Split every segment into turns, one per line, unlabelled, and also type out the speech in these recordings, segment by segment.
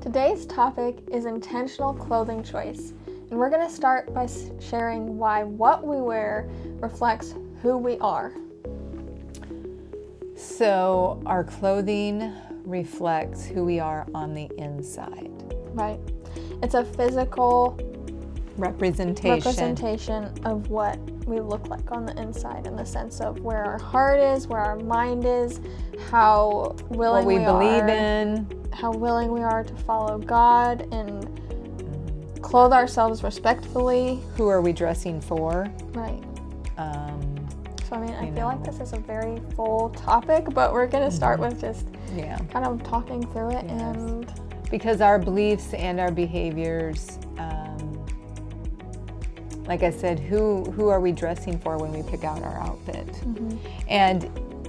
Today's topic is intentional clothing choice, and we're going to start by sharing why what we wear reflects who we are.
So our clothing reflects who we are on the inside.
Right. It's a physical
representation
of what we look like on the inside, in the sense of where our heart is, where our mind is, how willing
what we believe
are,
in,
how willing we are to follow God and clothe ourselves respectfully.
Who are we dressing for?
Right. So I feel like this is a very full topic, but we're going to start with just kind of talking through it.
Yes.
And
because our beliefs and our behaviors, like I said, who are we dressing for when we pick out our outfit? And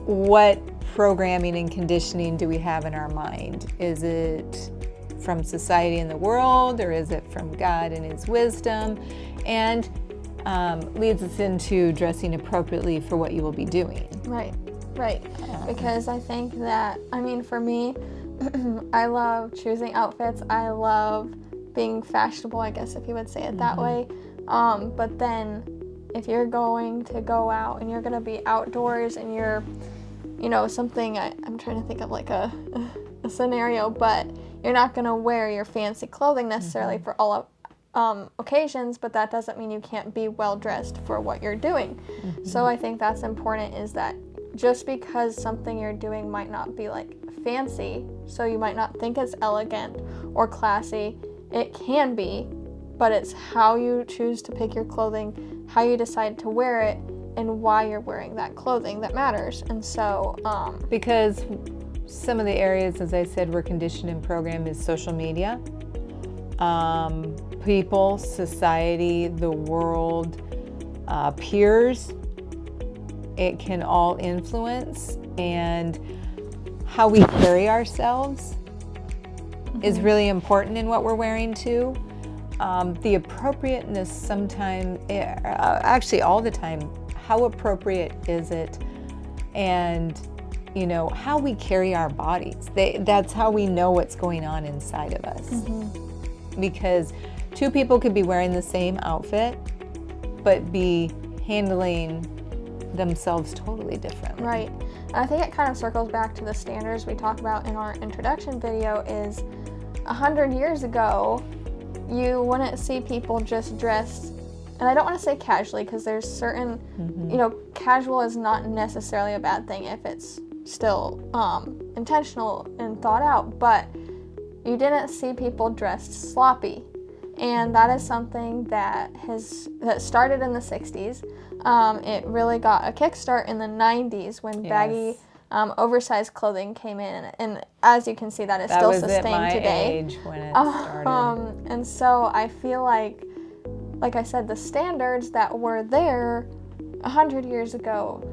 what programming and conditioning do we have in our mind? Is it from society and the world, or is it from God and His wisdom? And leads us into dressing appropriately for what you will be doing.
Right. Because I think that, for me, I love choosing outfits. I love being fashionable, I guess, if you would say it that way. But then if you're going to go out and you're going to be outdoors and you're, something, I'm trying to think of like a scenario, but you're not going to wear your fancy clothing necessarily for all occasions, but that doesn't mean you can't be well dressed for what you're doing. So I think that's important, is that just because something you're doing might not be like fancy, so you might not think it's elegant or classy, it can be, but it's how you choose to pick your clothing, how you decide to wear it, and why you're wearing that clothing that matters. And so
because some of the areas, as I said, we're conditioned and programmed is social media, people, society, the world, peers. It can all influence, and how we carry ourselves is really important in what we're wearing too. The appropriateness sometimes, actually all the time, how appropriate is it? And how we carry our bodies. That's how we know what's going on inside of us. Because two people could be wearing the same outfit, but be handling themselves totally differently.
Right. And I think it kind of circles back to the standards we talked about in our introduction video. Is 100 years ago, you wouldn't see people just dressed, and I don't want to say casually, because there's certain, casual is not necessarily a bad thing if it's still intentional and thought out, but you didn't see people dressed sloppy. And that is something that started in the 60s. It really got a kickstart in the 90s when baggy, oversized clothing came in. And as you can see, that is still sustained today.
Age when it started.
And so I feel like I said, the standards that were there 100 years ago,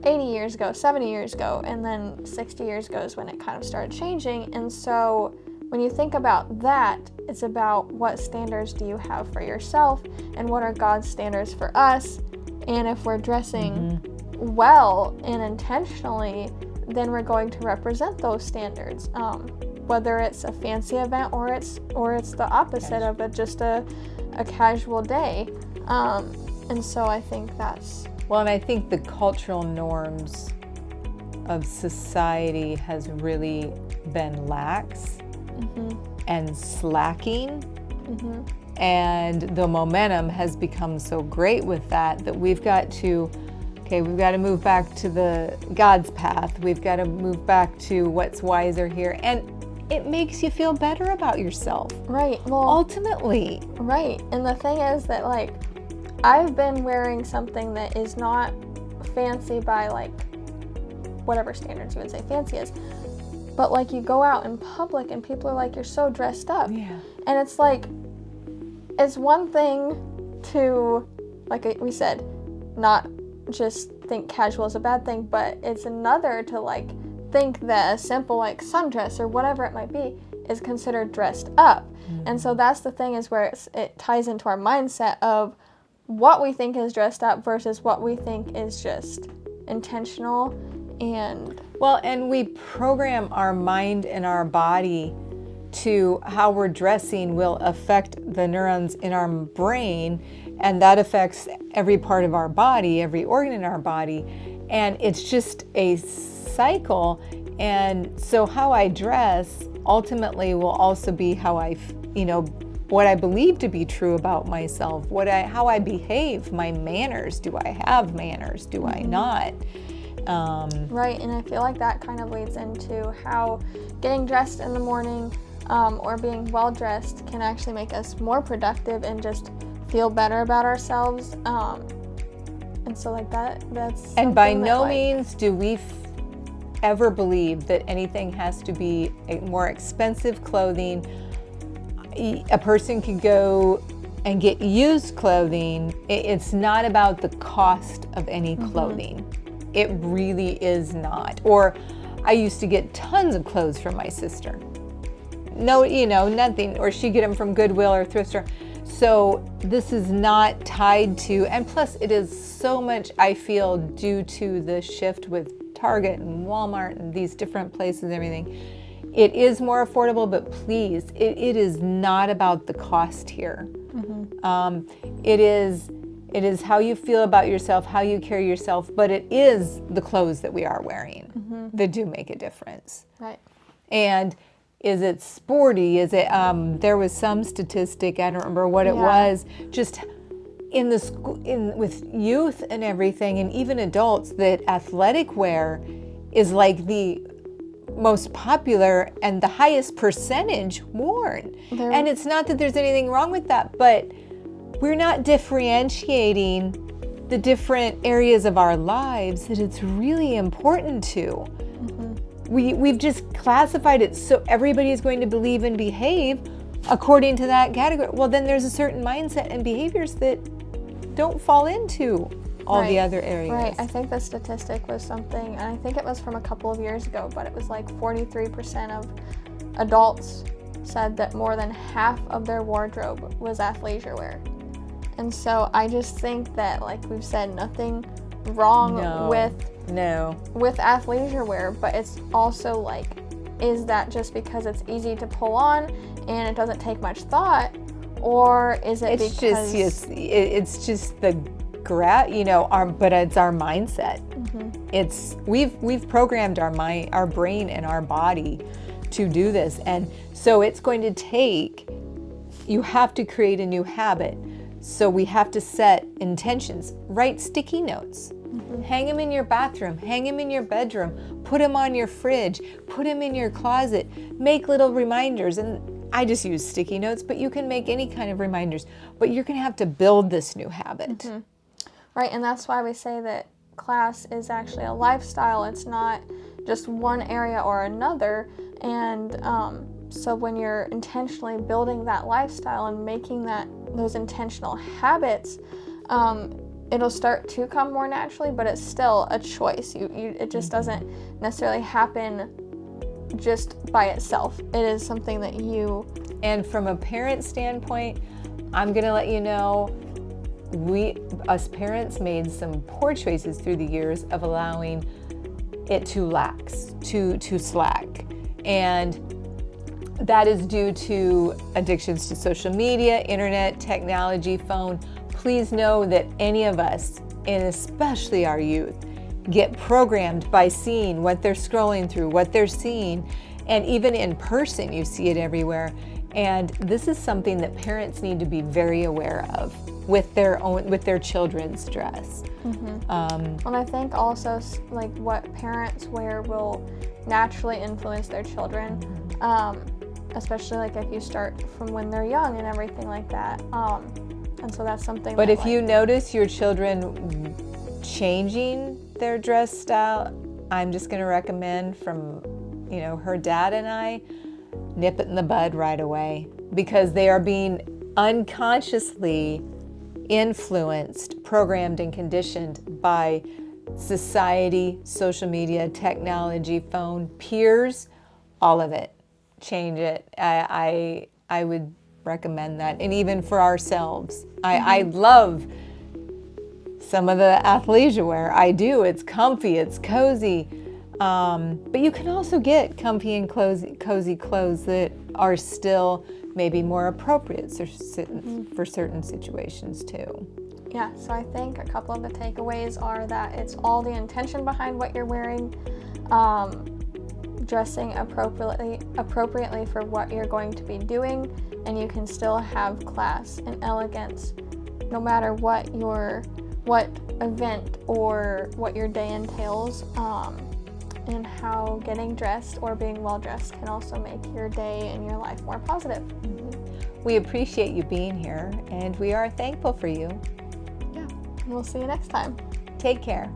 80 years ago, 70 years ago, and then 60 years ago is when it kind of started changing. And so when you think about that, it's about what standards do you have for yourself, and what are God's standards for us. And if we're dressing well and intentionally, then we're going to represent those standards, whether it's a fancy event or it's the opposite of just a casual day. And so I think that's...
Well, and I think the cultural norms of society has really been lax and slacking, and the momentum has become so great with that we've got to move back to the God's path. We've got to move back to what's wiser here, and it makes you feel better about yourself.
Right. Well,
ultimately.
Right. And the thing is that, like, I've been wearing something that is not fancy by, like, whatever standards you would say fancy is. But, like, you go out in public and people are like, you're so dressed up.
Yeah.
And it's like, it's one thing to, like we said, not just think casual is a bad thing, but it's another to, like, think that a simple, like, sundress or whatever it might be is considered dressed up. And so that's the thing, is where it ties into our mindset of what we think is dressed up versus what we think is just intentional. And
we program our mind and our body to how we're dressing will affect the neurons in our brain, and that affects every part of our body, every organ in our body, and it's just a cycle. And so how I dress ultimately will also be how what I believe to be true about myself, how I behave, my manners. Do I have manners? Do I not?
Right, and I feel like that kind of leads into how getting dressed in the morning or being well dressed can actually make us more productive and just feel better about ourselves. And so like that's
And by no means do we ever believe that anything has to be more expensive clothing. A person can go and get used clothing. It's not about the cost of any clothing. It really is not. Or I used to get tons of clothes from my sister. No, nothing. Or she'd get them from Goodwill or thrift store. So this is not tied to, and plus it is so much, I feel, due to the shift with Target and Walmart and these different places and everything. It is more affordable, but please, it is not about the cost here. It is how you feel about yourself, how you carry yourself, but it is the clothes that we are wearing that do make a difference.
Right.
And is it sporty? Is it, there was some statistic, I don't remember what it was, just in the school, with youth and everything, and even adults, that athletic wear is like the most popular and the highest percentage worn. And it's not that there's anything wrong with that, but we're not differentiating the different areas of our lives that it's really important to. We've just classified it so everybody is going to believe and behave according to that category. Well, then there's a certain mindset and behaviors that don't fall into all the other areas.
Right. I think the statistic was something, and I think it was from a couple of years ago, but it was like 43% of adults said that more than half of their wardrobe was athleisure wear. And so I just think that, like we've said, nothing wrong with athleisure wear, but it's also like, is that just because it's easy to pull on and it doesn't take much thought, or is it because
it's just the but it's our mindset. It's we've programmed our brain and our body to do this, and so it's going to take, you have to create a new habit. So we have to set intentions. Write sticky notes. Hang them in your bathroom, hang them in your bedroom, put them on your fridge, put them in your closet. Make little reminders. And I just use sticky notes, but you can make any kind of reminders. But you're going to have to build this new habit.
Right, and that's why we say that class is actually a lifestyle. It's not just one area or another. And so when you're intentionally building that lifestyle and making those intentional habits, it'll start to come more naturally, but it's still a choice. It just doesn't necessarily happen just by itself. It is something that you...
And from a parent standpoint, I'm going to let you know, us parents made some poor choices through the years of allowing it to lax, to slack. And that is due to addictions to social media, internet, technology, phone. Please know that any of us, and especially our youth, get programmed by seeing what they're scrolling through, what they're seeing, and even in person, you see it everywhere. And this is something that parents need to be very aware of with their children's dress.
And I think also like what parents wear will naturally influence their children, especially like if you start from when they're young and everything like that. And so that's something.
But if you notice your children changing their dress style, I'm just going to recommend from, her dad and I, nip it in the bud right away, because they are being unconsciously influenced, programmed, and conditioned by society, social media, technology, phone, peers, all of it. Change it. I would recommend that. And even for ourselves, I love some of the athleisure wear. I do. It's comfy, it's cozy. But you can also get comfy and cozy clothes that are still maybe more appropriate for certain situations too.
Yeah, so I think a couple of the takeaways are that it's all the intention behind what you're wearing, dressing appropriately for what you're going to be doing, and you can still have class and elegance no matter what event or what your day entails, and how getting dressed or being well dressed can also make your day and your life more positive.
We appreciate you being here, and we are thankful for you.
Yeah, and we'll see you next time.
Take care.